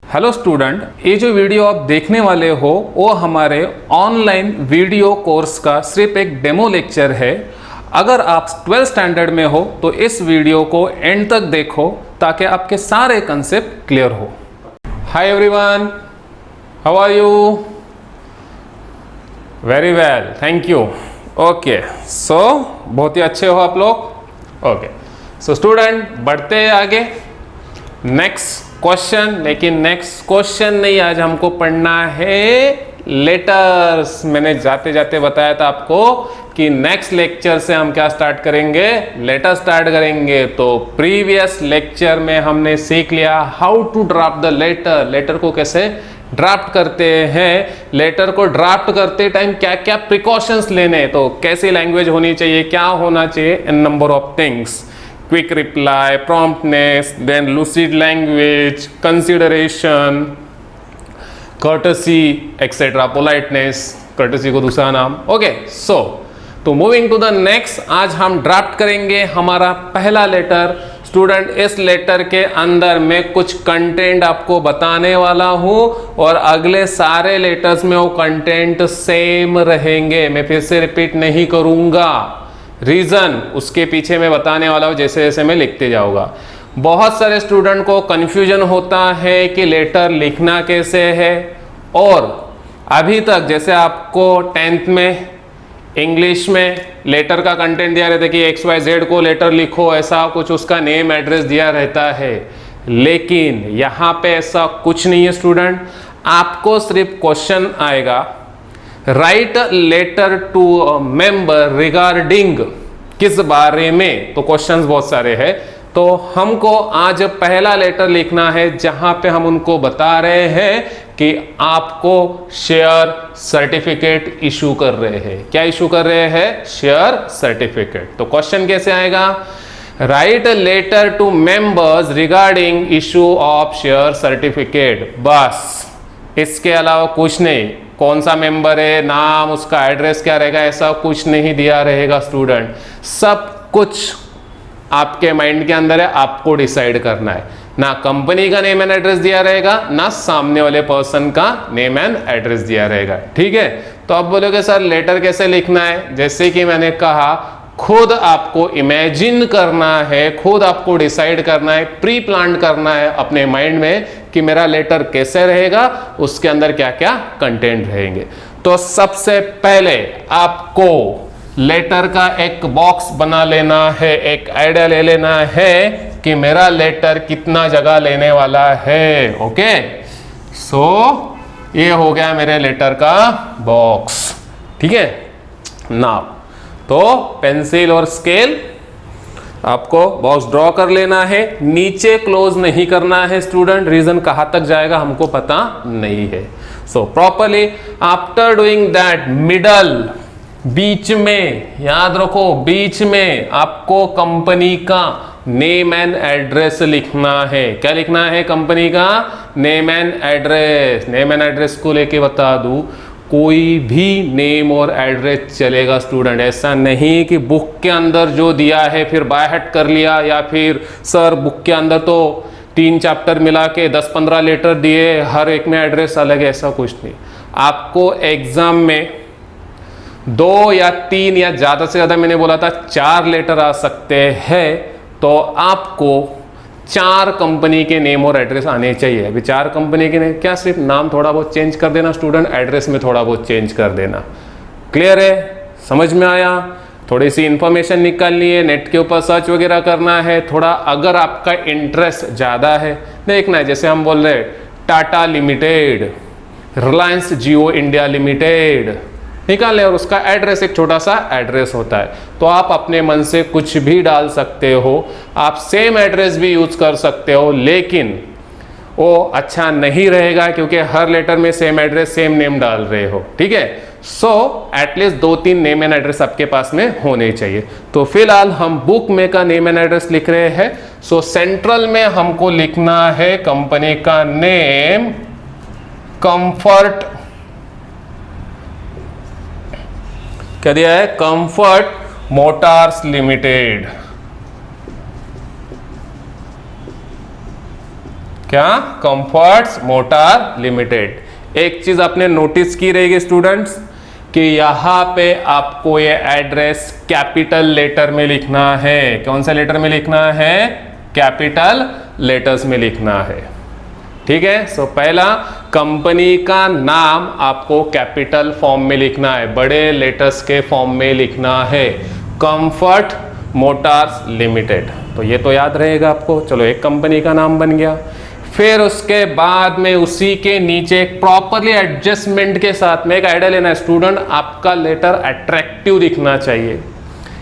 Hello student, ये जो video आप देखने वाले हो वो हमारे ऑनलाइन वीडियो कोर्स का सिर्फ एक डेमो लेक्चर है। अगर आप 12th स्टैंडर्ड में हो तो इस वीडियो को एंड तक देखो ताकि आपके सारे कंसेप्ट क्लियर हो। Hi everyone, how are you? Very well, thank you. Okay, so बहुत ही अच्छे हो आप लोग। ओके, सो स्टूडेंट बढ़ते हैं आगे। नेक्स्ट क्वेश्चन, लेकिन नेक्स्ट क्वेश्चन नहीं, आज हमको पढ़ना है लेटर्स। मैंने जाते जाते बताया था आपको कि नेक्स्ट लेक्चर से हम क्या स्टार्ट करेंगे, लेटर स्टार्ट करेंगे। तो प्रीवियस लेक्चर में हमने सीख लिया how to draft the letter, letter को कैसे ड्राफ्ट करते हैं, लेटर को ड्राफ्ट करते टाइम क्या क्या प्रिकॉशंस लेने, तो कैसी लैंग्वेज होनी चाहिए, क्या होना चाहिए, in number of things. Quick reply, promptness, then lucid language, consideration, courtesy, etc. politeness, courtesy को दूसरा नाम। ओके, सो तो मूविंग टू द नेक्स्ट, आज हम ड्राफ्ट करेंगे हमारा पहला लेटर। स्टूडेंट, इस लेटर के अंदर मैं कुछ कंटेंट आपको बताने वाला हूं और अगले सारे लेटर्स में वो कंटेंट सेम रहेंगे। मैं फिर से रिपीट नहीं करूंगा, रीजन उसके पीछे मैं बताने वाला हूं, जैसे जैसे मैं लिखते जाऊंगा। बहुत सारे स्टूडेंट को कंफ्यूजन होता है कि लेटर लिखना कैसे है, और अभी तक जैसे आपको 10th में इंग्लिश में लेटर का कंटेंट दिया रहता है कि XYZ को लेटर लिखो, ऐसा कुछ उसका नेम एड्रेस दिया रहता है, लेकिन यहाँ पे ऐसा कुछ नहीं है स्टूडेंट। आपको सिर्फ क्वेश्चन आएगा write letter to member regarding, किस बारे में, तो क्वेश्चंस बहुत सारे हैं। तो हमको आज पहला लेटर लिखना है जहां पे हम उनको बता रहे हैं कि आपको शेयर सर्टिफिकेट इशू कर रहे हैं। क्या इशू कर रहे हैं? Share certificate. तो क्वेश्चन कैसे आएगा? Write letter to members regarding issue of share certificate, बस, इसके अलावा कुछ नहीं। कौन सा मेंबर है, नाम, उसका एड्रेस क्या रहेगा, ऐसा कुछ नहीं दिया रहेगा स्टूडेंट। सब कुछ आपके माइंड के अंदर है, आपको डिसाइड करना है। ना कंपनी का नेम एंड एड्रेस दिया रहेगा, ना सामने वाले पर्सन का नेम एंड एड्रेस दिया रहेगा। ठीक है, तो आप बोलोगे सर लेटर कैसे लिखना है? जैसे कि मैंने कहा, खुद आपको इमेजिन करना है, खुद आपको डिसाइड करना है, प्री प्लान करना है अपने माइंड में कि मेरा लेटर कैसे रहेगा, उसके अंदर क्या क्या कंटेंट रहेंगे। तो सबसे पहले आपको लेटर का एक बॉक्स बना लेना है, एक आइडिया ले लेना है कि मेरा लेटर कितना जगह लेने वाला है। ओके, सो ये हो गया मेरे लेटर का बॉक्स। ठीक है, नाउ तो पेंसिल और स्केल आपको बॉक्स ड्रॉ कर लेना है, नीचे क्लोज नहीं करना है स्टूडेंट। रीजन कहां तक जाएगा हमको पता नहीं है। So properly after doing that, middle, बीच में, याद रखो बीच में आपको कंपनी का नेम एंड एड्रेस लिखना है। क्या लिखना है? कंपनी का name and address. Name and address को लेके बता दूं, कोई भी नेम और एड्रेस चलेगा स्टूडेंट। ऐसा नहीं कि बुक के अंदर जो दिया है फिर बाय हार्ट कर लिया, या फिर सर बुक के अंदर तो 3 चैप्टर मिला के 10-15 लेटर दिए, हर एक में एड्रेस अलग है, ऐसा कुछ नहीं। आपको एग्जाम में 2 या 3 या ज़्यादा से ज़्यादा, मैंने बोला था 4 लेटर आ सकते हैं, तो आपको 4 कंपनी के नेम और एड्रेस आने चाहिए। अभी 4 कंपनी के नेम क्या, सिर्फ नाम थोड़ा बहुत चेंज कर देना स्टूडेंट, एड्रेस में थोड़ा बहुत चेंज कर देना। क्लियर है? समझ में आया? थोड़ी सी इंफॉर्मेशन निकालनी है, नेट के ऊपर सर्च वगैरह करना है थोड़ा। अगर आपका इंटरेस्ट ज़्यादा है, देखना है, जैसे हम बोल रहे हैं टाटा लिमिटेड, रिलायंस जियो इंडिया लिमिटेड, निकाल लें, और उसका एड्रेस एक छोटा सा एड्रेस होता है, तो आप अपने मन से कुछ भी डाल सकते हो। आप सेम एड्रेस भी यूज कर सकते हो, लेकिन वो अच्छा नहीं रहेगा क्योंकि हर लेटर में सेम एड्रेस सेम नेम डाल रहे हो। ठीक है, so at least 2-3 name and address आपके पास में होने चाहिए। तो फिलहाल हम बुक में का नेम एंड एड्रेस लिख रहे हैं। सो सेंट्रल में हमको लिखना है कंपनी का नेम, कंफर्ट, क्या दिया है? Comfort motors limited. क्या? Comforts motor limited. एक चीज आपने नोटिस की रहेगी स्टूडेंट्स कि यहां पे आपको ये एड्रेस कैपिटल लेटर में लिखना है। कौन सा लेटर में लिखना है? कैपिटल लेटर्स में लिखना है। ठीक है, सो पहला कंपनी का नाम आपको कैपिटल फॉर्म में लिखना है, बड़े लेटर्स के फॉर्म में लिखना है, कंफर्ट मोटर्स लिमिटेड। तो ये तो याद रहेगा आपको। चलो, एक कंपनी का नाम बन गया। फिर उसके बाद में उसी के नीचे एक प्रॉपरली एडजस्टमेंट के साथ में एक आइडिया लेना है स्टूडेंट, आपका लेटर अट्रैक्टिव दिखना चाहिए।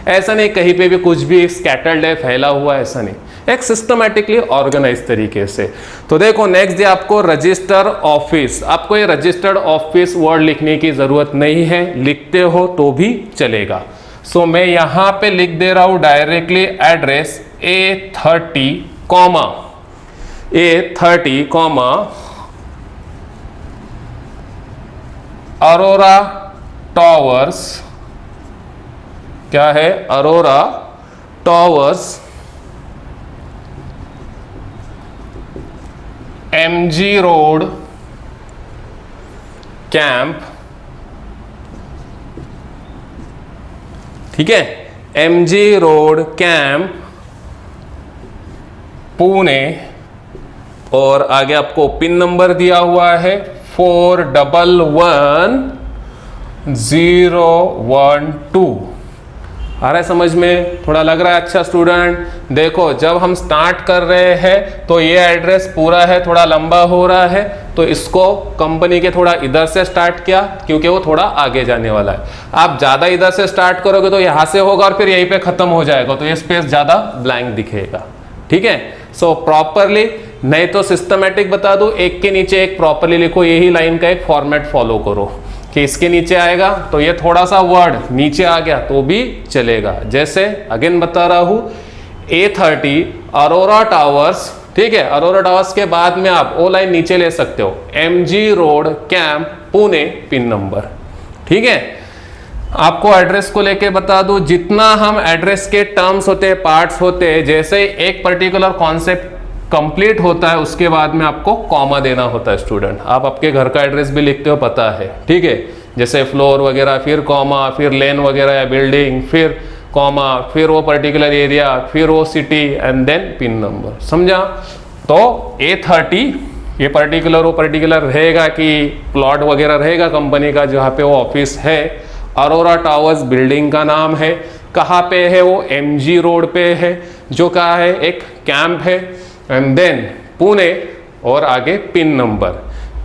ऐसा नहीं कहीं पे भी कुछ भी स्कैटर्ड है, फैला हुआ है, ऐसा नहीं, एक सिस्टमैटिकली ऑर्गेनाइज तरीके से। तो देखो नेक्स्ट दिया आपको रजिस्टर ऑफिस। आपको ये रजिस्टर्ड ऑफिस वर्ड लिखने की जरूरत नहीं है, लिखते हो तो भी चलेगा। सो मैं यहां पे लिख दे रहा हूं directly address A30 comma Arora towers. क्या है? Arora towers, MG road camp. ठीक है, MG रोड कैंप पुणे। और आगे आपको पिन नंबर दिया हुआ है 411012। आ रहा है समझ में? थोड़ा लग रहा है? अच्छा स्टूडेंट देखो, जब हम स्टार्ट कर रहे हैं तो ये एड्रेस पूरा है, थोड़ा लंबा हो रहा है, तो इसको कंपनी के थोड़ा इधर से स्टार्ट किया क्योंकि वो थोड़ा आगे जाने वाला है। आप ज्यादा इधर से स्टार्ट करोगे तो यहां से होगा और फिर यहीं पे खत्म हो जाएगा, तो ये स्पेस ज्यादा ब्लैंक दिखेगा। ठीक है, सो प्रॉपरली, नहीं तो सिस्टमैटिक बता दो, एक के नीचे एक प्रॉपरली लिखो। यही लाइन का एक फॉर्मेट फॉलो करो कि इसके नीचे आएगा तो ये थोड़ा सा वर्ड नीचे आ गया तो भी चलेगा। जैसे अगेन बता रहा हूं, A30 अरोरा टावर्स। ठीक है, अरोरा टावर्स के बाद में आप ओ लाइन नीचे ले सकते हो, MG road camp Pune, pin number. ठीक है, आपको एड्रेस को लेके बता दूं, जितना हम एड्रेस के टर्म्स होते हैं, पार्ट्स होते हैं, जैसे एक पर्टिकुलर कॉन्सेप्ट कंप्लीट होता है उसके बाद में आपको कॉमा देना होता है स्टूडेंट। आप आपके घर का एड्रेस भी लिखते हो, पता है। ठीक है, जैसे फ्लोर वगैरह, फिर कॉमा, फिर लेन वगैरह या बिल्डिंग, फिर कॉमा, फिर वो पर्टिकुलर एरिया, फिर वो city and then pin number. समझा? तो A30 ये पर्टिकुलर वो पर्टिकुलर रहेगा कि प्लॉट वगैरह रहेगा कंपनी का जहाँ पे वो ऑफिस है। अरोरा टावर्स बिल्डिंग का नाम है। कहाँ पे है वो? MG रोड पे है, जो कहा है एक कैंप है, एंड देन पुणे, और आगे pin number.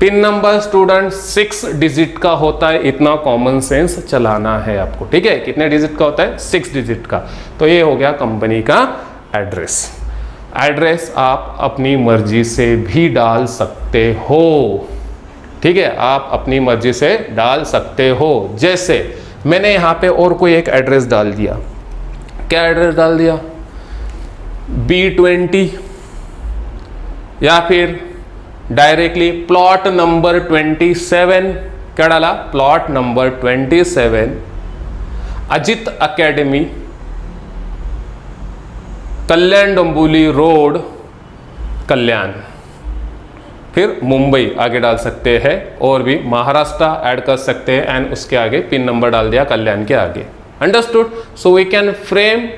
Pin number student 6 digit का होता है, इतना कॉमन सेंस चलाना है आपको। ठीक है, कितने डिजिट का होता है? 6 डिजिट का। तो ये हो गया कंपनी का एड्रेस। एड्रेस आप अपनी मर्जी से भी डाल सकते हो। ठीक है, आप अपनी मर्जी से डाल सकते हो। जैसे मैंने यहां पे और कोई एक एड्रेस डाल दिया। क्या एड्रेस डाल दिया? B20, या फिर डायरेक्टली प्लॉट नंबर 27। क्या डाला? Plot number 27 Ajit academy, Kalyan Dombivli road, कल्याण। फिर मुंबई आगे डाल सकते हैं, और भी महाराष्ट्र ऐड कर सकते हैं, एंड उसके आगे पिन नंबर डाल दिया कल्याण के आगे। Understood? So we can frame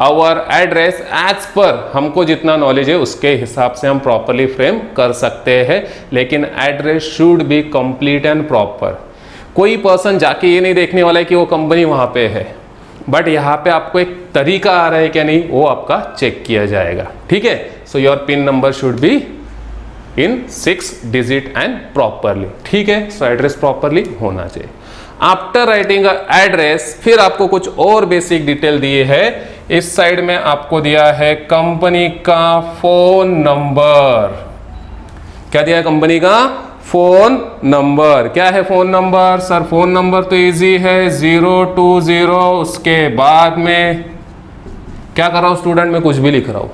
our address as per हमको जितना नॉलेज है उसके हिसाब से हम प्रॉपरली फ्रेम कर सकते हैं, लेकिन address should be complete and proper. कोई पर्सन जाके ये नहीं देखने वाला है कि वो कंपनी वहां पे है, बट यहाँ पे आपको एक तरीका आ रहा है क्या नहीं, वो आपका चेक किया जाएगा। ठीक है, so your pin number should be in 6 digit and properly. ठीक है, सो एड्रेस प्रॉपरली होना चाहिए। आफ्टर राइटिंग एड्रेस, फिर आपको कुछ और बेसिक डिटेल दिए है। इस साइड में आपको दिया है कंपनी का फोन नंबर। क्या दिया है? कंपनी का फोन नंबर। क्या है phone number? Sir phone number तो इजी है, 020। उसके बाद में क्या कर रहा हूं स्टूडेंट? मैं कुछ भी लिख रहा हूं।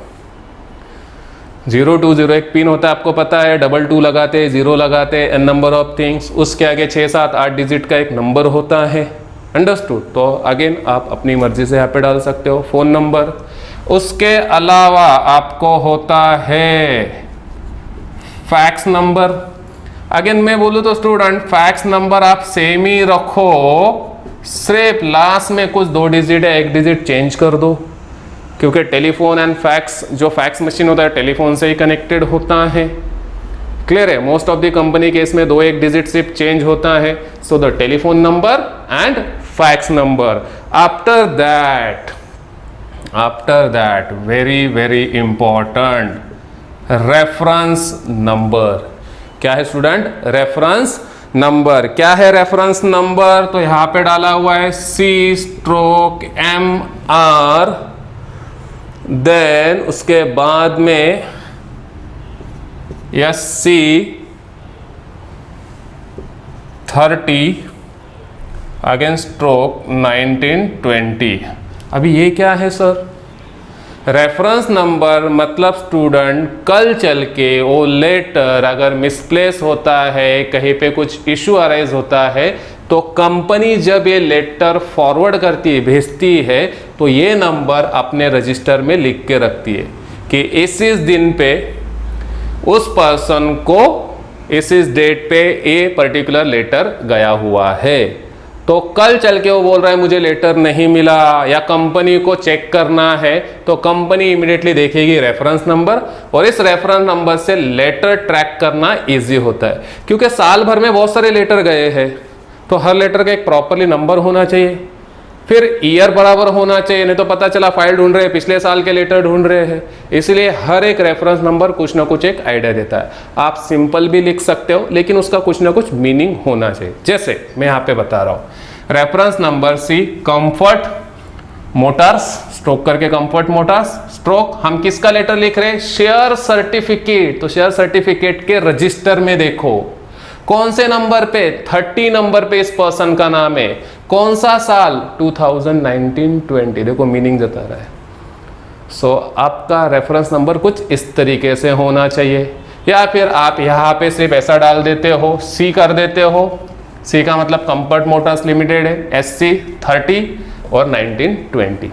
020 एक पिन होता है, आपको पता है, 22 लगाते, 0 लगाते, n नंबर ऑफ थिंग्स। उसके आगे 6, 7, 8 डिजिट का एक नंबर होता है। अंडरस्टूड? तो अगेन आप अपनी मर्जी से यहाँ पे डाल सकते हो फोन नंबर। उसके अलावा आपको होता है फैक्स नंबर। अगेन मैं बोलूँ तो स्टूडेंट फैक्स नंबर आप सेम ही रखो, सिर्फ लास्ट में कुछ 2 डिजिट या 1 डिजिट चेंज कर दो, क्योंकि टेलीफोन एंड फैक्स, जो फैक्स मशीन होता है टेलीफोन से ही कनेक्टेड होता है। क्लियर है? मोस्ट ऑफ द कंपनी के इसमें 2-1 डिजिट सिर्फ चेंज होता है। So the telephone number and fax number. After that very very important, reference number. क्या है स्टूडेंट? Reference number. क्या है रेफरेंस नंबर? तो यहां पे डाला हुआ है C/MR, देन उसके बाद में SC30 अगेन स्ट्रोक 1920। अभी ये क्या है सर? रेफरेंस नंबर मतलब स्टूडेंट कल चल के वो लेटर अगर मिसप्लेस होता है, कहीं पे कुछ इशू अराइज होता है, तो कंपनी जब ये लेटर फॉरवर्ड करती है, भेजती है, तो ये नंबर अपने रजिस्टर में लिख के रखती है कि इस दिन पे उस पर्सन को इस डेट पे ये पर्टिकुलर लेटर गया हुआ है। तो कल चल के वो बोल रहा है मुझे लेटर नहीं मिला या कंपनी को चेक करना है, तो कंपनी इमीडिएटली देखेगी रेफरेंस नंबर, और इस रेफरेंस नंबर से लेटर ट्रैक करना इजी होता है। क्योंकि साल भर में बहुत सारे लेटर गए हैं, तो हर लेटर का एक प्रॉपरली नंबर होना चाहिए, फिर ईयर बराबर होना चाहिए, नहीं तो पता चला फाइल ढूंढ रहे हैं, पिछले साल के लेटर ढूंढ रहे हैं। इसलिए हर एक रेफरेंस नंबर कुछ ना कुछ एक आइडिया देता है। आप सिंपल भी लिख सकते हो, लेकिन उसका कुछ ना कुछ मीनिंग होना चाहिए। जैसे मैं यहाँ पे बता रहा हूँ, reference number C comfort Motors, stroke करके कंफर्ट मोटर्स, स्ट्रोक हम किसका लेटर लिख रहे हैं? Share certificate. तो शेयर सर्टिफिकेट के रजिस्टर में देखो कौन से नंबर पे? 30 नंबर पे इस पर्सन का नाम है। कौन सा साल? 2019-20। देखो मीनिंग जता रहा है। सो आपका रेफरेंस नंबर कुछ इस तरीके से होना चाहिए, या फिर आप यहाँ पे सिर्फ ऐसा डाल देते हो, C कर देते हो। C का मतलब कंफर्ट मोटर्स लिमिटेड है, SC30 और 1920।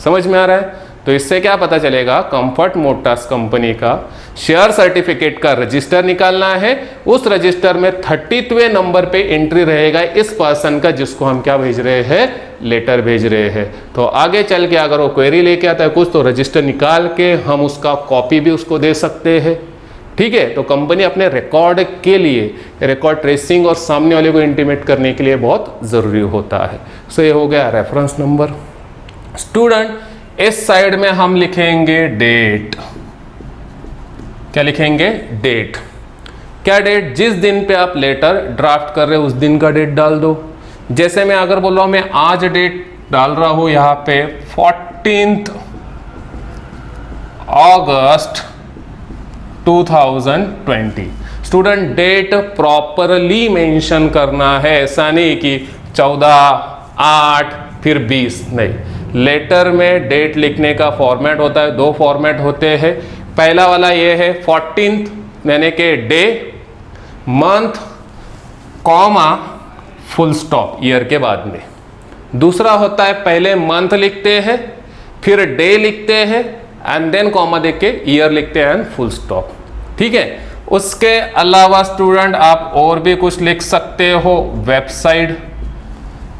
समझ में आ रहा है? तो इससे क्या पता चलेगा? कंफर्ट मोटर्स कंपनी का शेयर सर्टिफिकेट का रजिस्टर निकालना है, उस रजिस्टर में 30वें नंबर पे एंट्री रहेगा इस पर्सन का, जिसको हम क्या भेज रहे हैं? लेटर भेज रहे हैं। तो आगे चल के अगर वो क्वेरी लेके आता है कुछ, तो रजिस्टर निकाल के हम उसका कॉपी भी उसको दे सकते हैं। ठीक है? तो कंपनी अपने रिकॉर्ड के लिए, रिकॉर्ड ट्रेसिंग और सामने वाले को इंटीमेट करने के लिए बहुत ज़रूरी होता है। सो ये हो गया रेफरेंस नंबर। स्टूडेंट इस साइड में हम लिखेंगे डेट। क्या लिखेंगे? डेट। क्या डेट? जिस दिन पे आप लेटर ड्राफ्ट कर रहे हो उस दिन का डेट डाल दो। जैसे मैं अगर बोल रहा हूं, मैं आज डेट डाल रहा हूं यहां पे 14 अगस्त 2020। स्टूडेंट डेट प्रॉपरली मेंशन करना है, ऐसा नहीं कि 14, 8 फिर 20, नहीं। लेटर में डेट लिखने का फॉर्मेट होता है, 2 फॉर्मेट होते हैं। पहला वाला ये है 14th यानी कि day, month, comma, full stop year के बाद में। दूसरा होता है पहले मंथ लिखते हैं, फिर डे लिखते हैं, एंड देन कॉमा देख के ईयर लिखते हैं एंड फुल स्टॉप। ठीक है? उसके अलावा स्टूडेंट आप और भी कुछ लिख सकते हो। वेबसाइट,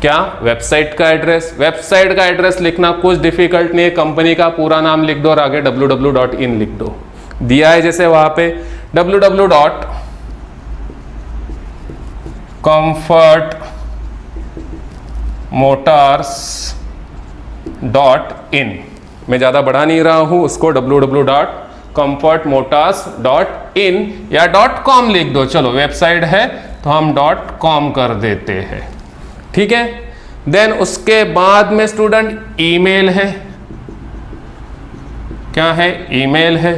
क्या? वेबसाइट का एड्रेस। वेबसाइट का एड्रेस लिखना कुछ डिफिकल्ट नहीं है, कंपनी का पूरा नाम लिख दो और आगे www.in लिख दो। दिया है जैसे वहां पे www.comfortmotors.in। मैं ज्यादा बढ़ा नहीं रहा हूं उसको, www.comfortmotors.in या .com लिख दो। चलो वेबसाइट है तो हम .com कर देते हैं। ठीक है? देन उसके बाद में स्टूडेंट ईमेल है। क्या है? ईमेल है।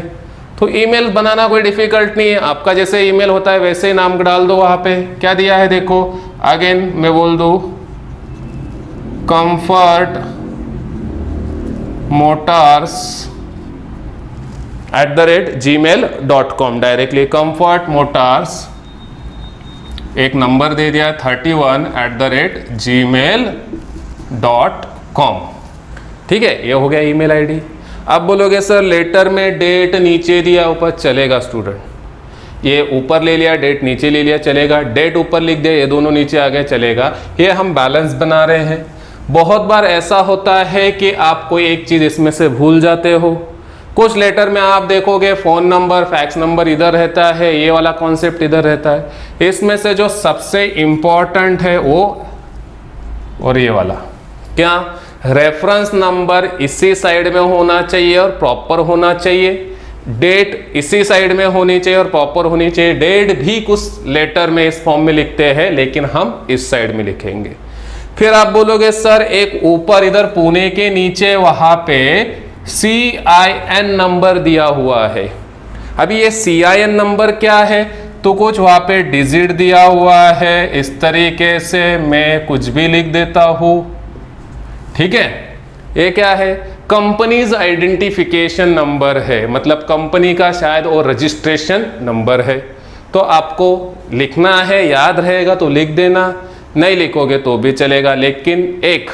तो ईमेल बनाना कोई डिफिकल्ट नहीं है, आपका जैसे ईमेल होता है वैसे ही नाम डाल दो। वहां पे क्या दिया है देखो, अगेन मैं बोल दू comfortmotors@gmail.com। डायरेक्टली comfortmotors, एक नंबर दे दिया 31@gmail.com। ठीक है? ये हो गया ईमेल आईडी। अब बोलोगे सर लेटर में डेट नीचे दिया ऊपर, चलेगा स्टूडेंट। ये ऊपर ले लिया, डेट नीचे ले लिया, चलेगा। डेट ऊपर लिख दिया, ये दोनों नीचे आ गए, चलेगा। ये हम बैलेंस बना रहे हैं। बहुत बार ऐसा होता है कि आप कोई एक चीज़ इसमें से भूल जाते हो। कुछ लेटर में आप देखोगे फ़ोन नंबर, फैक्स नंबर इधर रहता है, ये वाला कॉन्सेप्ट इधर रहता है। इसमें से जो सबसे इम्पॉर्टेंट है वो और ये वाला, क्या रेफरेंस नंबर इसी साइड में होना चाहिए और प्रॉपर होना चाहिए। डेट इसी साइड में होनी चाहिए और प्रॉपर होनी चाहिए। डेट भी कुछ लेटर में इस फॉर्म में लिखते हैं, लेकिन हम इस साइड में लिखेंगे। फिर आप बोलोगे सर एक ऊपर इधर पुणे के नीचे वहां पे CIN नंबर दिया हुआ है। अभी ये CIN नंबर क्या है, तो कुछ वहां पे डिजिट दिया हुआ है। इस तरीके से मैं कुछ भी लिख देता हूं, ठीक है। ये क्या है, कंपनीज आइडेंटिफिकेशन नंबर है, मतलब कंपनी का शायद और रजिस्ट्रेशन नंबर है। तो आपको लिखना है, याद रहेगा तो लिख देना, नहीं लिखोगे तो भी चलेगा। लेकिन एक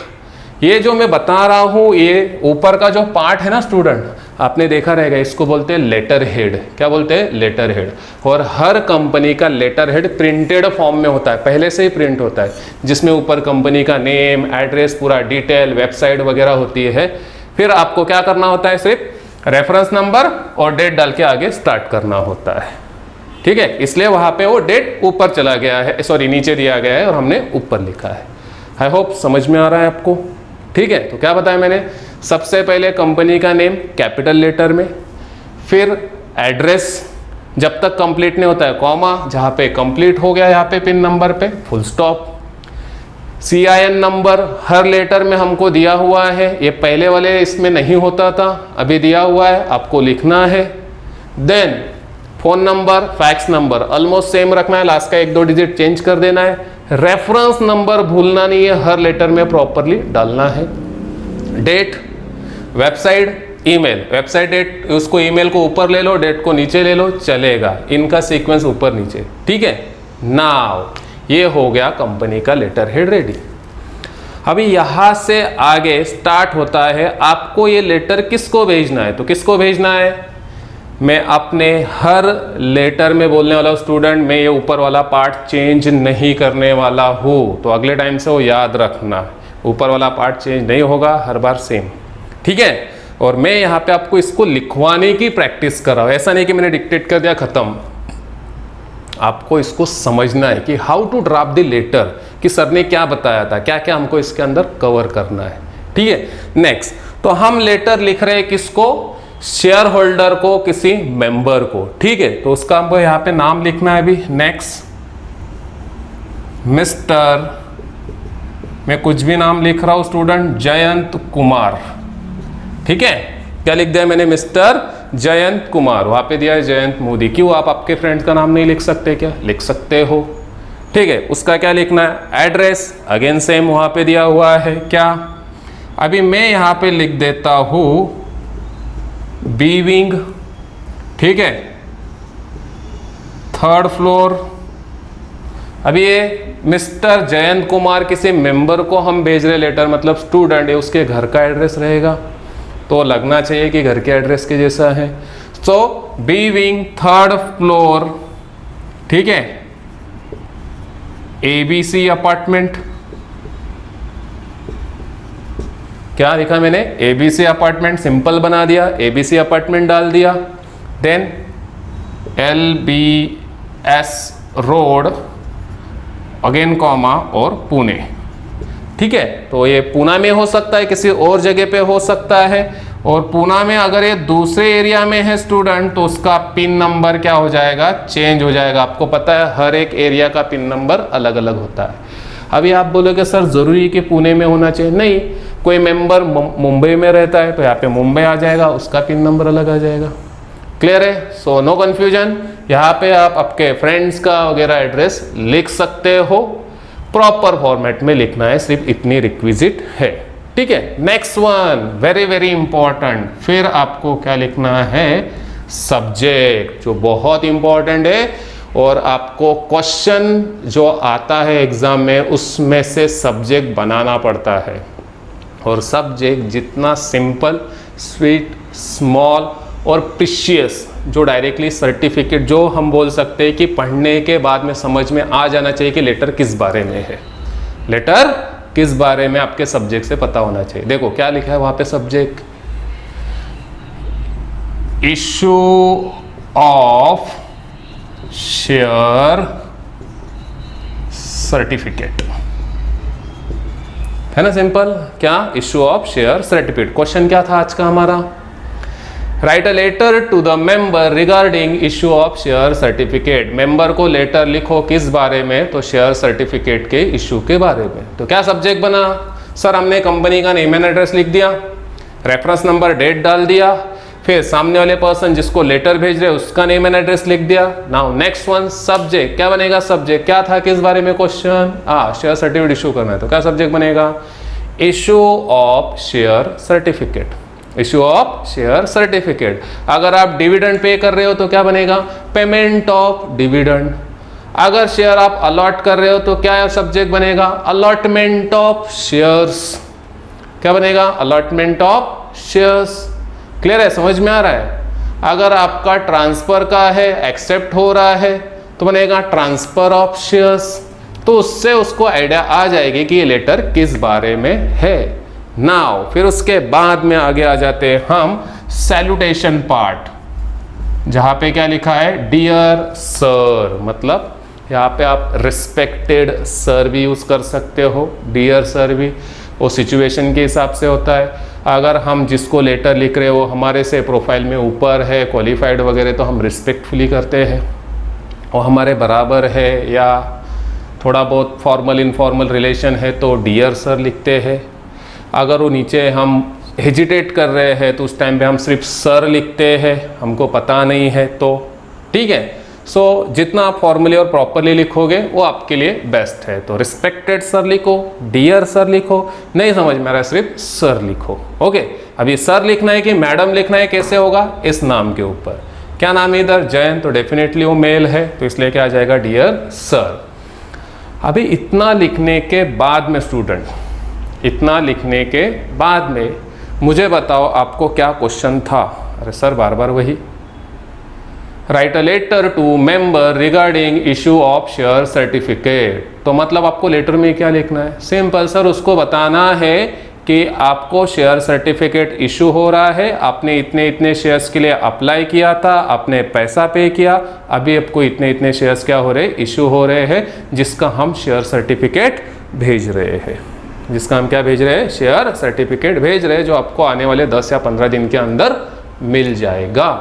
ये जो मैं बता रहा हूं, ये ऊपर का जो पार्ट है ना स्टूडेंट, आपने देखा रहेगा, इसको बोलते हैं लेटर हेड। क्या बोलते हैं, लेटर हेड। और हर कंपनी का लेटर हेड प्रिंटेड फॉर्म में होता है, पहले से ही प्रिंट होता है, जिसमें ऊपर कंपनी का नेम, एड्रेस, पूरा डिटेल, वेबसाइट वगैरह होती है। फिर आपको क्या करना होता है, सिर्फ रेफरेंस नंबर और डेट डाल के आगे स्टार्ट करना होता है, ठीक है। इसलिए वहां पे वो डेट ऊपर चला गया है, सॉरी नीचे दिया गया है और हमने ऊपर लिखा है। आई होप समझ में आ रहा है आपको, ठीक है। तो क्या बताया मैंने, सबसे पहले कंपनी का नेम कैपिटल लेटर में, फिर एड्रेस जब तक कंप्लीट नहीं होता है कॉमा, जहां पे कंप्लीट हो गया यहाँ पे पिन नंबर पे फुल स्टॉप। CIN नंबर हर लेटर में हमको दिया हुआ है, ये पहले वाले इसमें नहीं होता था, अभी दिया हुआ है, आपको लिखना है। Then phone number, fax number almost same रखना है, लास्ट का 1-2 डिजिट चेंज कर देना है। रेफरेंस नंबर भूलना नहीं है, हर लेटर में प्रॉपरली डालना है। Date, website, email, website date, उसको ईमेल को ऊपर ले लो, डेट को नीचे ले लो, चलेगा। इनका सीक्वेंस ऊपर नीचे, ठीक है। नाउ ये हो गया कंपनी का लेटर हेड रेडी। अभी यहां से आगे स्टार्ट होता है, आपको ये लेटर किसको भेजना है, तो किसको भेजना है, मैं अपने हर लेटर में बोलने वाला स्टूडेंट, मैं ये ऊपर वाला पार्ट चेंज नहीं करने वाला हूँ। तो अगले टाइम से वो याद रखना, ऊपर वाला पार्ट चेंज नहीं होगा, हर बार सेम, ठीक है। और मैं यहाँ पे आपको इसको लिखवाने की प्रैक्टिस कर रहा हूँ, ऐसा नहीं कि मैंने डिक्टेट कर दिया खत्म। आपको इसको समझना है कि how to draft the letter, कि सर ने क्या बताया था, क्या क्या हमको इसके अंदर कवर करना है, ठीक है। नेक्स्ट, तो हम लेटर लिख रहे हैं किसको, शेयर होल्डर को, किसी मेंबर को, ठीक है। तो उसका हमको यहाँ पे नाम लिखना है अभी। नेक्स्ट, मिस्टर, मैं कुछ भी नाम लिख रहा हूं स्टूडेंट, जयंत कुमार, ठीक है। क्या लिख दिया मैंने, मिस्टर जयंत कुमार, वहां पे दिया है जयंत मोदी। क्यों, आप आपके फ्रेंड्स का नाम नहीं लिख सकते क्या, लिख सकते हो, ठीक है। उसका क्या लिखना है, एड्रेस, अगेन सेम वहां पे दिया हुआ है। क्या, अभी मैं यहां पे लिख देता हूं बी विंग, ठीक है, 3rd फ्लोर। अभी ये मिस्टर जयंत कुमार किसी मेंबर को हम भेज रहे लेटर, मतलब स्टूडेंट है, उसके घर का एड्रेस रहेगा, तो लगना चाहिए कि घर के एड्रेस के जैसा है। सो बी विंग 3rd फ्लोर, ठीक है, ABC अपार्टमेंट। क्या लिखा मैंने, ABC अपार्टमेंट, सिंपल बना दिया, ABC अपार्टमेंट डाल दिया। Then LBS road, again comma और पुणे, ठीक है। तो ये पूना में हो सकता है, किसी और जगह पे हो सकता है। और पूना में अगर ये दूसरे एरिया में है स्टूडेंट, तो उसका पिन नंबर क्या हो जाएगा, चेंज हो जाएगा। आपको पता है हर एक एरिया का पिन नंबर अलग अलग होता है। अभी आप बोलोगे सर जरूरी कि पुणे में होना चाहिए, नहीं, कोई मेंबर मुंबई में रहता है तो यहाँ पे मुंबई आ जाएगा, उसका पिन नंबर अलग आ जाएगा। क्लियर है, सो नो कंफ्यूजन। यहाँ पे आप आपके फ्रेंड्स का वगैरह एड्रेस लिख सकते हो, प्रॉपर फॉर्मेट में लिखना है, सिर्फ इतनी रिक्विजिट है, ठीक है। Next one very very important, फिर आपको क्या लिखना है, सब्जेक्ट, जो बहुत इंपॉर्टेंट है। और आपको क्वेश्चन जो आता है एग्जाम में, उसमें से सब्जेक्ट बनाना पड़ता है। और सब्जेक्ट जितना सिंपल, स्वीट, स्मॉल और प्रीशियस जो डायरेक्टली सर्टिफिकेट, जो हम बोल सकते हैं कि पढ़ने के बाद में समझ में आ जाना चाहिए कि लेटर किस बारे में है, लेटर किस बारे में आपके सब्जेक्ट से पता होना चाहिए। देखो क्या लिखा है वहां पे, subject issue of share certificate, है ना, सिंपल। क्या, issue of share certificate. Question क्या था आज का हमारा, write a letter to the member regarding issue of share certificate. Member को लेटर लिखो किस बारे में, तो शेयर सर्टिफिकेट के इशू के बारे में। तो क्या सब्जेक्ट बना, सर हमने कंपनी का नेम एंड एड्रेस लिख दिया, रेफरेंस नंबर डेट डाल दिया, फिर सामने वाले पर्सन जिसको लेटर भेज रहे उसका नेम एंड एड्रेस लिख दिया। नाउ नेक्स्ट वन, सब्जेक्ट क्या बनेगा, सब्जेक्ट क्या था, किस बारे में क्वेश्चन, शेयर सर्टिफिकेट इशू करना है, तो क्या सब्जेक्ट बनेगा, issue of share certificate, issue of share certificate. अगर आप डिविडेंड पे कर रहे हो तो क्या बनेगा, पेमेंट ऑफ डिविडेंड। अगर शेयर आप अलॉट कर रहे हो तो क्या सब्जेक्ट बनेगा, अलॉटमेंट ऑफ शेयर्स। क्या बनेगा, अलॉटमेंट ऑफ शेयर्स। क्लियर है, समझ में आ रहा है। अगर आपका ट्रांसफर का है, एक्सेप्ट हो रहा है, तो बनेगा ट्रांसफर ऑफ शेयर्स। तो उससे उसको आइडिया आ जाएगी कि ये लेटर किस बारे में है। नाउ फिर उसके बाद में आगे आ जाते हैं हम सैल्यूटेशन पार्ट, जहां पे क्या लिखा है, डियर सर, मतलब यहाँ पे आप रिस्पेक्टेड सर भी यूज कर सकते हो, डियर सर भी, वो सिचुएशन के हिसाब से होता है। अगर हम जिसको लेटर लिख रहे हो वो हमारे से प्रोफाइल में ऊपर है, क्वालिफाइड वगैरह, तो हम रिस्पेक्टफुली करते हैं। और हमारे बराबर है या थोड़ा बहुत फॉर्मल इनफॉर्मल रिलेशन है तो डियर सर लिखते हैं। अगर वो नीचे हम हेजिटेट कर रहे हैं तो उस टाइम पे हम सिर्फ सर लिखते हैं, हमको पता नहीं है तो, ठीक है। सो जितना आप फॉर्मली और प्रॉपरली लिखोगे वो आपके लिए बेस्ट है। तो रिस्पेक्टेड सर लिखो, डियर सर लिखो, नहीं समझ में आ रहा है सिर्फ सर लिखो। ओके, अभी सर लिखना है कि मैडम लिखना है, कैसे होगा, इस नाम के ऊपर। क्या नाम है इधर, जैन, तो डेफिनेटली वो मेल है, तो इसलिए क्या आ जाएगा, डियर सर। अभी इतना लिखने के बाद में स्टूडेंट, इतना लिखने के बाद में मुझे बताओ आपको क्या क्वेश्चन था। अरे सर बार बार वही, write a letter to member regarding issue of share certificate. तो मतलब आपको लेटर में क्या लिखना है, सिंपल सर, उसको बताना है कि आपको शेयर सर्टिफिकेट इशू हो रहा है, आपने इतने इतने शेयर्स के लिए अप्लाई किया था, आपने पैसा पे किया, अभी आपको इतने इतने शेयर्स क्या हो रहे, इशू हो रहे हैं, जिसका हम शेयर सर्टिफिकेट भेज रहे हैं, जिसका हम क्या भेज रहे हैं, शेयर सर्टिफिकेट भेज रहे हैं, जो आपको आने वाले 10 या 15 दिन के अंदर मिल जाएगा।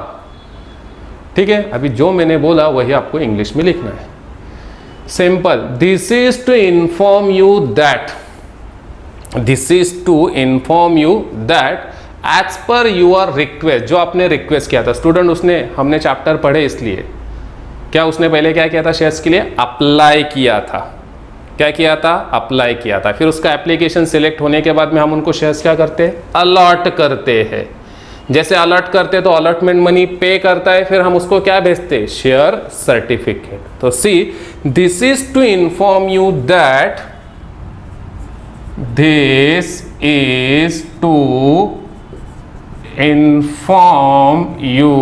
ठीक है, अभी जो मैंने बोला वही आपको इंग्लिश में लिखना है। Simple, this is to inform you that, this is to inform you that as per your request, जो आपने रिक्वेस्ट किया था स्टूडेंट, उसने, हमने चैप्टर पढ़े इसलिए, क्या उसने पहले क्या किया था, शेयर्स के लिए अप्लाई किया था। क्या किया था, अप्लाई किया था। फिर उसका एप्लीकेशन सिलेक्ट होने के बाद में हम उनको शेयर्स क्या करते हैं, अलॉट करते हैं। जैसे अलॉट करते हैं तो अलॉटमेंट मनी पे करता है, फिर हम उसको क्या भेजते हैं, शेयर सर्टिफिकेट। तो see, this is to inform you that, this is to inform you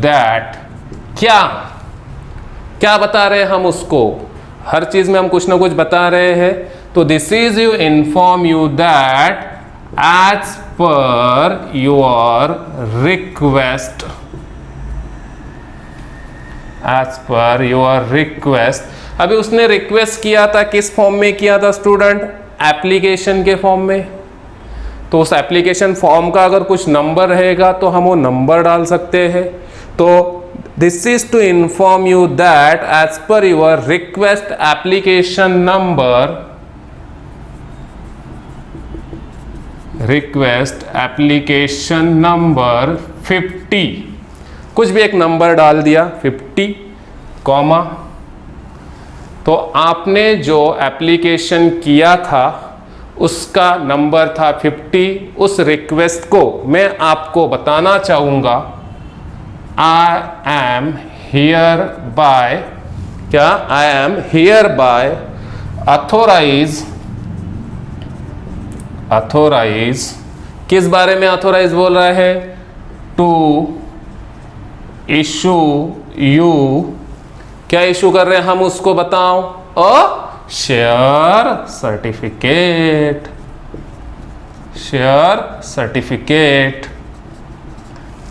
that, क्या क्या बता रहे हैं हम उसको, हर चीज में हम कुछ ना कुछ बता रहे हैं। तो this is you inform you that as per your request, as per your request. अभी उसने रिक्वेस्ट किया था, किस फॉर्म में किया था स्टूडेंट, एप्लीकेशन के फॉर्म में। तो उस एप्लीकेशन फॉर्म का अगर कुछ नंबर रहेगा तो हम वो नंबर डाल सकते हैं। तो this is to inform you that as per your request application number, request application number 50, कुछ भी एक नंबर डाल दिया 50, कॉमा, तो आपने जो एप्लीकेशन किया था उसका नंबर था 50। उस रिक्वेस्ट को मैं आपको बताना चाहूँगा, आई एम हियर बाय, क्या, I am hereby authorise, authorise, किस बारे में अथोराइज बोल रहा है, टू इशू यू, क्या इशू कर रहे हैं हम उसको बताओ, a share certificate, share certificate.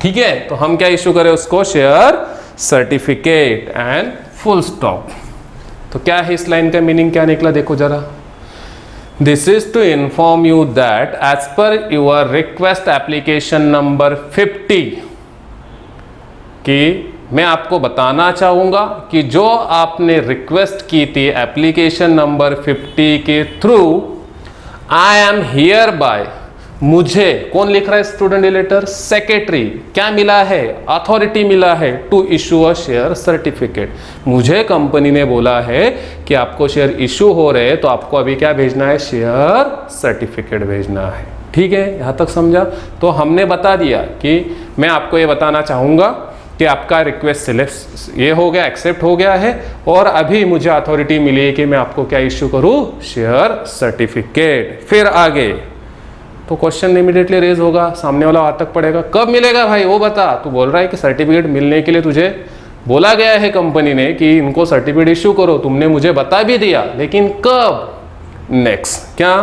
ठीक है, तो हम क्या इशू करें उसको, share certificate and full stop. तो क्या है इस लाइन का मीनिंग, क्या निकला देखो जरा। This is to inform you that as per your request application number 50, कि मैं आपको बताना चाहूंगा कि जो आपने रिक्वेस्ट की थी एप्लीकेशन नंबर 50 के through, I am here bye, मुझे कौन लिख रहा है स्टूडेंट लेटर, सेक्रेटरी, क्या मिला है, अथॉरिटी मिला है to issue a share certificate. मुझे कंपनी ने बोला है कि आपको शेयर इशू हो रहे हैं, तो आपको अभी क्या भेजना है, शेयर सर्टिफिकेट भेजना है। ठीक है, यहां तक समझा। तो हमने बता दिया कि मैं आपको ये बताना चाहूंगा कि आपका रिक्वेस्ट सिलेक्ट ये हो गया, एक्सेप्ट हो गया है, और अभी मुझे अथॉरिटी मिली है कि मैं आपको क्या इश्यू करूं, शेयर सर्टिफिकेट। फिर आगे तो क्वेश्चन इमीडिएटली रेज होगा, सामने वाला आतंक पड़ेगा, कब मिलेगा भाई वो बता। तू बोल रहा है कि सर्टिफिकेट मिलने के लिए तुझे बोला गया है कंपनी ने कि इनको सर्टिफिकेट इश्यू करो, तुमने मुझे बता भी दिया, लेकिन कब। नेक्स्ट क्या,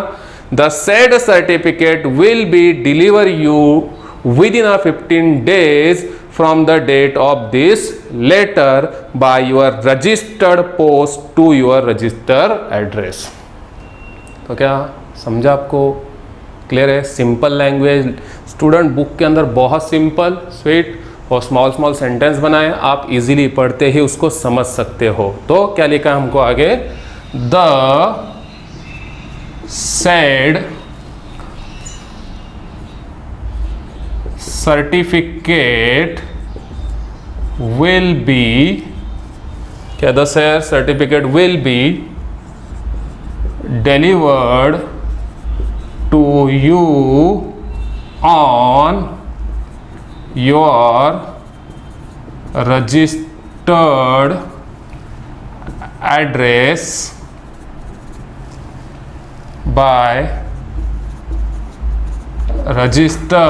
the said certificate will B deliver you with in 15 days from the date of this letter by your registered post to your registered address। तो क्या समझा, आपको क्लियर है। सिंपल लैंग्वेज स्टूडेंट, बुक के अंदर बहुत सिंपल स्वीट और small small sentence बनाए, आप इजीली पढ़ते ही उसको समझ सकते हो। तो क्या लिखा हमको आगे, the said certificate will be, क्या the share certificate will be delivered to you on your registered address by register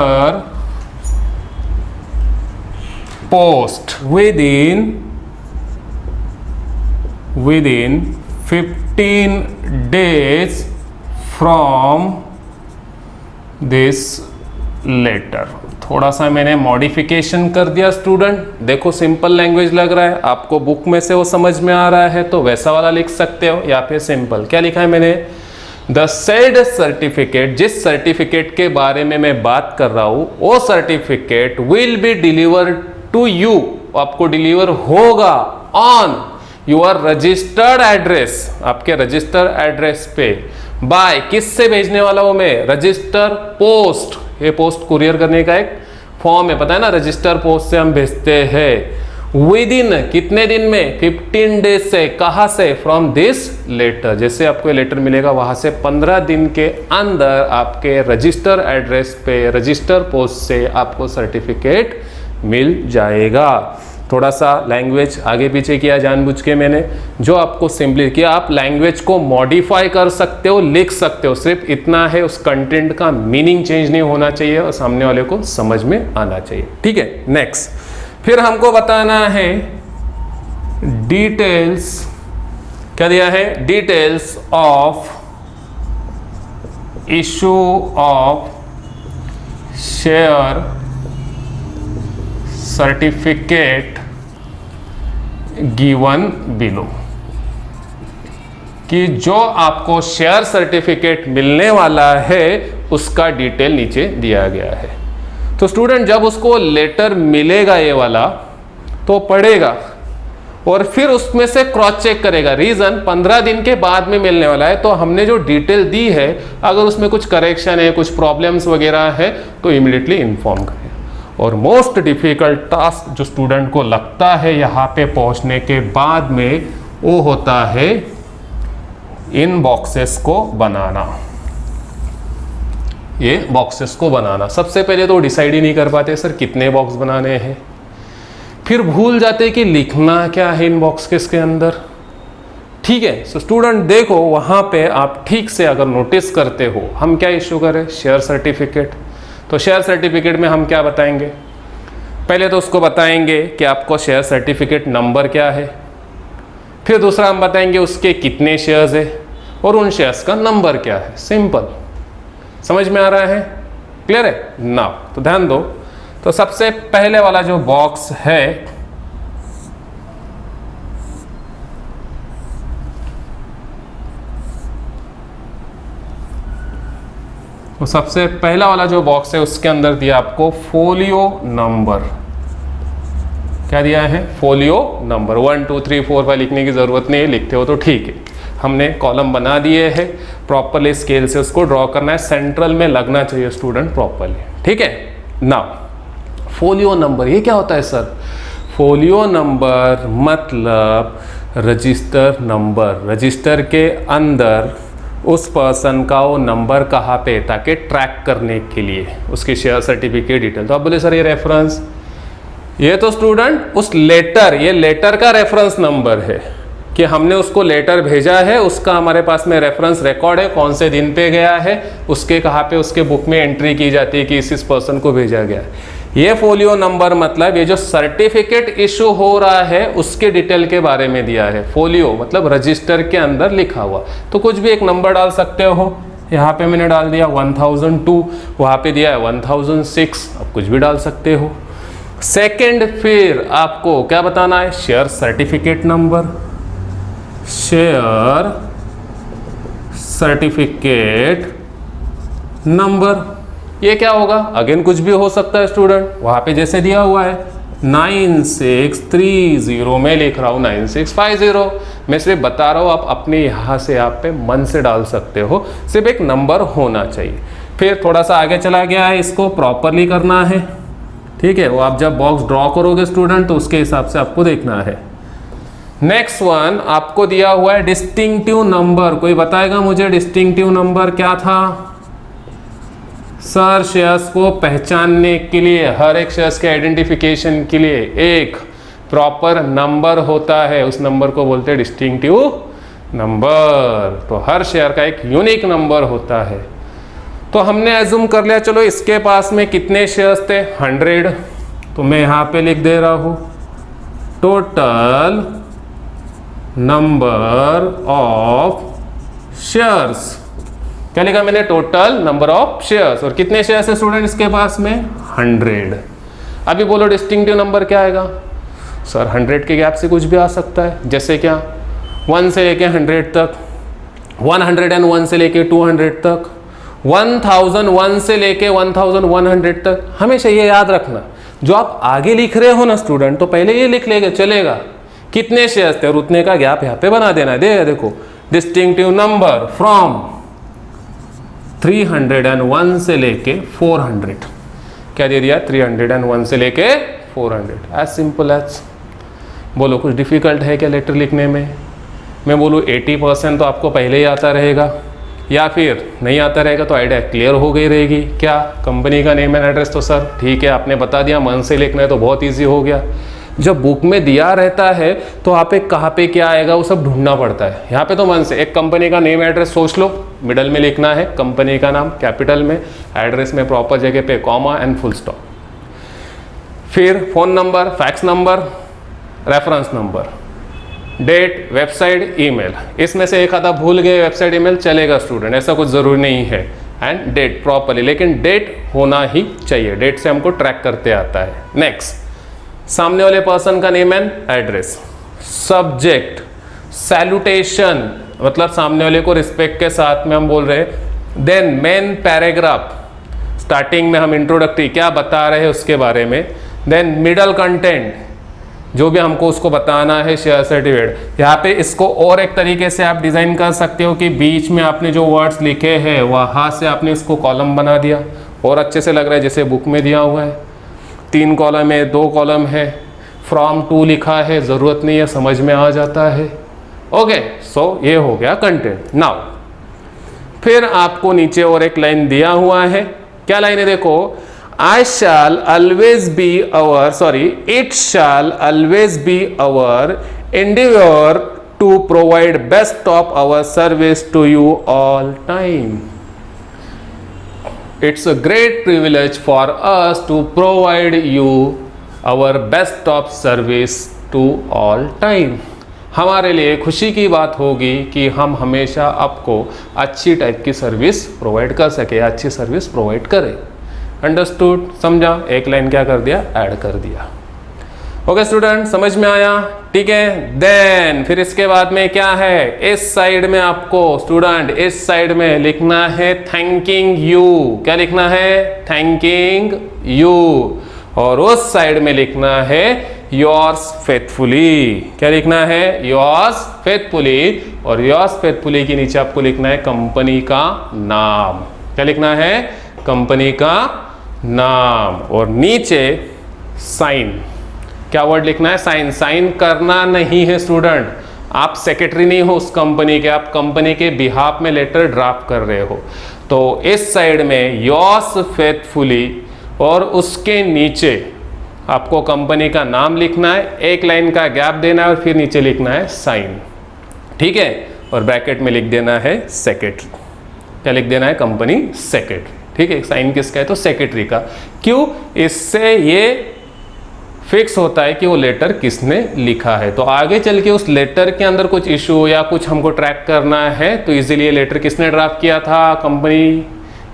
post within 15 days from this letter। थोड़ा सा मैंने मॉडिफिकेशन कर दिया स्टूडेंट, देखो सिंपल लैंग्वेज लग रहा है आपको, बुक में से वो समझ में आ रहा है तो वैसा वाला लिख सकते हो, या फिर सिंपल क्या लिखा है मैंने, द सेड सर्टिफिकेट, जिस सर्टिफिकेट के बारे में मैं बात कर रहा हूं वो certificate will be delivered to you, आपको डिलीवर होगा ऑन योर रजिस्टर्ड एड्रेस, आपके रजिस्टर एड्रेस पे, बाय, किससे भेजने वाला हूं मैं, रजिस्टर पोस्ट, ये पोस्ट कुरियर करने का एक फॉर्म है, पता है ना, रजिस्टर पोस्ट से हम भेजते हैं। विद इन कितने दिन में, 15 डेज से, कहां से, फ्रॉम दिस लेटर, जैसे आपको लेटर मिलेगा वहां से 15 दिन के अंदर आपके रजिस्टर एड्रेस पे, रजिस्टर पोस्ट से आपको सर्टिफिकेट मिल जाएगा। थोड़ा सा लैंग्वेज आगे पीछे किया जानबूझ के मैंने, जो आपको सिंपली किया, आप लैंग्वेज को मॉडिफाई कर सकते हो, लिख सकते हो, सिर्फ इतना है उस कंटेंट का मीनिंग चेंज नहीं होना चाहिए और सामने वाले को समझ में आना चाहिए। ठीक है, नेक्स्ट फिर हमको बताना है डिटेल्स, क्या दिया है, details of issue of share certificate given below, कि जो आपको शेयर सर्टिफिकेट मिलने वाला है उसका डिटेल नीचे दिया गया है। तो स्टूडेंट जब उसको लेटर मिलेगा ये वाला तो पढ़ेगा और फिर उसमें से क्रॉस चेक करेगा, रीजन 15 दिन के बाद में मिलने वाला है, तो हमने जो डिटेल दी है अगर उसमें कुछ करेक्शन है, कुछ प्रॉब्लम्स वगैरह है तो इमीडिएटली इन्फॉर्म करें। और मोस्ट डिफिकल्ट टास्क जो स्टूडेंट को लगता है यहाँ पे पहुंचने के बाद में, वो होता है इन बॉक्सेस को बनाना, ये बॉक्सेस को बनाना। सबसे पहले तो डिसाइड ही नहीं कर पाते सर कितने बॉक्स बनाने हैं, फिर भूल जाते कि लिखना क्या है इन बॉक्सेस के अंदर। ठीक है, सो स्टूडेंट देखो वहां पे आप ठीक से अगर नोटिस करते हो, हम क्या इश्यू करें, शेयर सर्टिफिकेट। तो शेयर सर्टिफिकेट में हम क्या बताएंगे, पहले तो उसको बताएंगे कि आपको शेयर सर्टिफिकेट नंबर क्या है, फिर दूसरा हम बताएंगे उसके कितने शेयर्स है और उन शेयर्स का नंबर क्या है। सिंपल, समझ में आ रहा है? क्लियर है ना? तो ध्यान दो, तो सबसे पहले वाला जो बॉक्स है तो सबसे पहला वाला जो बॉक्स है उसके अंदर दिया आपको फोलियो नंबर। क्या दिया है? Folio number. 1 2 3 4 5 लिखने की जरूरत नहीं है, लिखते हो तो ठीक है। हमने कॉलम बना दिए हैं, प्रॉपरली स्केल से उसको ड्रॉ करना है, सेंट्रल में लगना चाहिए स्टूडेंट प्रॉपरली, ठीक है ना? फोलियो नंबर ये क्या होता है सर? फोलियो नंबर मतलब रजिस्टर नंबर, रजिस्टर के अंदर उस पर्सन का वो नंबर कहाँ पे, ताकि ट्रैक करने के लिए उसकी शेयर सर्टिफिकेट डिटेल। तो आप बोले सर ये रेफरेंस, ये तो स्टूडेंट उस लेटर, ये लेटर का रेफरेंस नंबर है कि हमने उसको लेटर भेजा है, उसका हमारे पास में रेफरेंस रिकॉर्ड है, कौन से दिन पे गया है, उसके कहाँ पे उसके बुक में एंट्री की जाती है कि इस पर्सन को भेजा गया है। ये फोलियो नंबर मतलब ये जो सर्टिफिकेट इशू हो रहा है उसके डिटेल के बारे में दिया है। फोलियो मतलब रजिस्टर के अंदर लिखा हुआ, तो कुछ भी एक नंबर डाल सकते हो। यहाँ पे मैंने डाल दिया 1002, वहाँ पे दिया है 1006, आप कुछ भी डाल सकते हो। सेकंड, फिर आपको क्या बताना है? Share certificate number, share certificate number. ये क्या होगा? अगेन कुछ भी हो सकता है स्टूडेंट, वहां पे जैसे दिया हुआ है 9630, मैं लिख रहा हूँ 9650, मैं सिर्फ बता रहा हूँ, आप अपने यहाँ से आप पे मन से डाल सकते हो, सिर्फ एक नंबर होना चाहिए। फिर थोड़ा सा आगे चला गया है, इसको प्रॉपरली करना है, ठीक है? वो आप जब बॉक्स ड्रॉ करोगे स्टूडेंट तो उसके हिसाब से आपको देखना है। नेक्स्ट वन आपको दिया हुआ है डिस्टिंक्टिव नंबर। कोई बताएगा मुझे डिस्टिंक्टिव नंबर क्या था? सर शेयर्स को पहचानने के लिए, हर एक शेयर्स के आइडेंटिफिकेशन के लिए एक प्रॉपर नंबर होता है, उस नंबर को बोलते हैं डिस्टिंक्टिव नंबर। तो हर शेयर का एक यूनिक नंबर होता है। तो हमने एज्यूम कर लिया, चलो इसके पास में कितने शेयर्स थे? 100। तो मैं यहाँ पे लिख दे रहा हूँ टोटल नंबर ऑफ शेयर्स। क्या लिखा मैंने? Total number of shares. और कितने शेयर्स है स्टूडेंट इसके पास में? 100। अभी बोलो डिस्टिंक्टिव नंबर क्या आएगा? सर 100 के गैप से कुछ भी आ सकता है, जैसे क्या 1 से लेके 100 तक, 101 से लेके 200 तक, 1001 से लेके 1100 तक। हमेशा ये याद रखना, जो आप आगे लिख रहे हो ना स्टूडेंट, तो पहले ये लिख लेंगे चलेगा कितने शेयर्स थे और उतने का गैप यहाँ पे बना देना है। देखो डिस्टिंक्टिव नंबर फ्रॉम 301 से लेके 400, क्या दे दिया? 301 से लेके 400। As simple as. बोलो कुछ डिफिकल्ट है क्या लेटर लिखने में? मैं बोलूँ 80% तो आपको पहले ही आता रहेगा, या फिर नहीं आता रहेगा तो आइडिया क्लियर हो गई रहेगी। क्या? कंपनी का नेम एंड एड्रेस तो सर ठीक है आपने बता दिया, मन से लिखना है तो बहुत ईजी हो गया। जब बुक में दिया रहता है तो आप एक कहाँ पे क्या आएगा वो सब ढूंढना पड़ता है। यहाँ पे तो मन से एक कंपनी का नेम एड्रेस सोच लो, मिडल में लिखना है कंपनी का नाम कैपिटल में, एड्रेस में प्रॉपर जगह पे कॉमा एंड फुल स्टॉप। फिर phone number, fax number, reference number, date, website, email. इसमें से एक आधा भूल गए वेबसाइट ईमेल चलेगा स्टूडेंट, ऐसा कुछ ज़रूरी नहीं है। एंड डेट प्रॉपरली, लेकिन डेट होना ही चाहिए, डेट से हमको ट्रैक करते आता है। नेक्स्ट, सामने वाले पर्सन का name and address. Subject, salutation मतलब सामने वाले को रिस्पेक्ट के साथ में हम बोल रहे हैं। देन मेन पैराग्राफ, स्टार्टिंग में हम इंट्रोडक्टरी क्या बता रहे हैं उसके बारे में। देन मिडल कंटेंट, जो भी हमको उसको बताना है शेयर सर्टिफिकेट। यहाँ पे इसको और एक तरीके से आप डिज़ाइन कर सकते हो कि बीच में आपने जो वर्ड्स लिखे हैं वहाँ से आपने इसको कॉलम बना दिया, और अच्छे से लग रहा है जैसे बुक में दिया हुआ है। 3 कॉलम है, 2 कॉलम है, फ्रॉम टू लिखा है, ज़रूरत नहीं है, समझ में आ जाता है। ओके, सो ये हो गया कंटेंट। नाउ फिर आपको नीचे और एक लाइन दिया हुआ है। क्या लाइन है? देखो, I shall always be our, it shall always be our endeavor to provide best of our service to you all time. It's a great privilege for us to provide you our best of service to all time. हमारे लिए खुशी की बात होगी कि हम हमेशा आपको अच्छी टाइप की सर्विस प्रोवाइड कर सके, अच्छी सर्विस प्रोवाइड करें। अंडरस्टूड, समझा? एक लाइन क्या कर दिया, ऐड कर दिया। ओके स्टूडेंट, समझ में आया? ठीक है। देन फिर इसके बाद में क्या है, इस साइड में आपको स्टूडेंट इस साइड में लिखना है थैंकिंग यू। क्या लिखना है, थैंकिंग यू। और उस साइड में लिखना है योर्स फेथफुली। क्या लिखना है, योर्स फेथफुली। और योर्स फेथफुली के नीचे आपको लिखना है कंपनी का नाम। क्या लिखना है, कंपनी का नाम। और नीचे साइन, क्या वर्ड लिखना है, साइन। साइन करना नहीं है स्टूडेंट, आप सेक्रेटरी नहीं हो उस कंपनी के, आप कंपनी के बिहाफ में लेटर ड्राफ्ट कर रहे हो। तो इस साइड में योर्स फेथफुली और उसके नीचे आपको कंपनी का नाम लिखना है, एक लाइन का गैप देना है और फिर नीचे लिखना है साइन। ठीक है। और ब्रैकेट में लिख देना है सेक्रेटरी। क्या लिख देना है, कंपनी सेक्रेटरी। ठीक है। साइन किसका है, तो सेक्रेटरी का। क्यों, इससे ये फिक्स होता है कि वो लेटर किसने लिखा है। तो आगे चल के उस लेटर के अंदर कुछ इशू या कुछ हमको ट्रैक करना है तो इजीली ये लेटर किसने ड्राफ्ट किया था कंपनी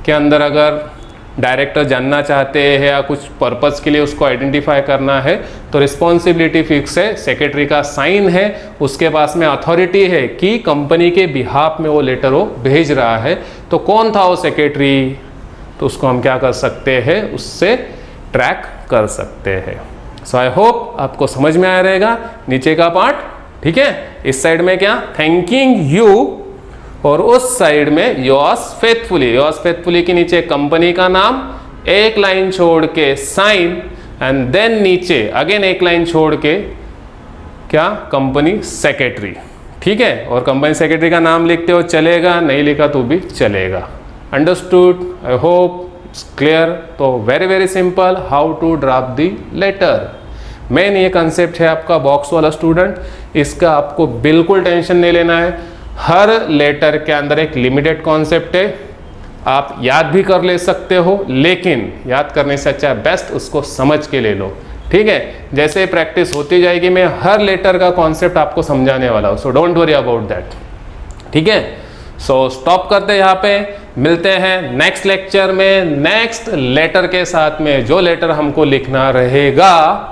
के अंदर, अगर डायरेक्टर जानना चाहते हैं या कुछ पर्पस के लिए उसको आइडेंटिफाई करना है तो रिस्पॉन्सिबिलिटी फिक्स है, सेक्रेटरी का साइन है, उसके पास में अथॉरिटी है कि कंपनी के बिहाफ में वो लेटर वो भेज रहा है। तो कौन था वो सेक्रेटरी, तो उसको हम क्या कर सकते हैं, उससे ट्रैक कर सकते हैं। सो आई होप आपको समझ में आया रहेगा नीचे का पार्ट। ठीक है। इस साइड में क्या, थैंकिंग यू, और उस साइड में योर्स फेथफुली। योर्स फेथफुली के नीचे कंपनी का नाम, एक लाइन छोड़ के साइन, एंड देन नीचे अगेन एक लाइन छोड़ के क्या, कंपनी सेक्रेटरी। ठीक है। और कंपनी सेक्रेटरी का नाम लिखते हो चलेगा, नहीं लिखा तो भी चलेगा। Understood, I hope clear. तो very very simple, how to draft the letter. Main ये कंसेप्ट है आपका बॉक्स वाला स्टूडेंट, इसका आपको बिल्कुल टेंशन नहीं लेना है। हर लेटर के अंदर एक लिमिटेड कॉन्सेप्ट है, आप याद भी कर ले सकते हो, लेकिन याद करने से अच्छा बेस्ट उसको समझ के ले लो। ठीक है। जैसे प्रैक्टिस होती जाएगी मैं हर लेटर का कॉन्सेप्ट आपको समझाने वाला हूँ, so don't worry about that. ठीक है। सो स्टॉप करते हैं यहाँ पे, मिलते हैं नेक्स्ट लेक्चर में नेक्स्ट लेटर के साथ में। जो लेटर हमको लिखना रहेगा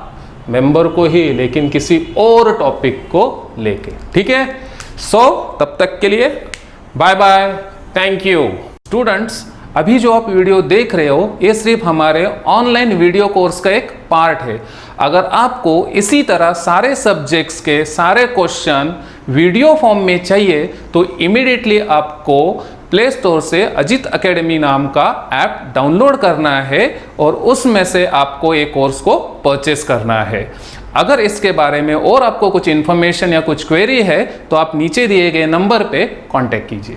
मेंबर को ही, लेकिन किसी और टॉपिक को लेके। ठीक है। सो तब तक के लिए bye bye, thank you. Students, अभी जो आप वीडियो देख रहे हो ये सिर्फ हमारे ऑनलाइन वीडियो कोर्स का एक पार्ट है। अगर आपको इसी तरह सारे सब्जेक्ट्स के सारे क्वेश्चन वीडियो फॉर्म में चाहिए तो इमीडिएटली आपको प्ले स्टोर से अजित एकेडमी नाम का ऐप डाउनलोड करना है और उसमें से आपको एक कोर्स को परचेस करना है। अगर इसके बारे में और आपको कुछ इन्फॉर्मेशन या कुछ क्वेरी है तो आप नीचे दिए गए नंबर पे कांटेक्ट कीजिए।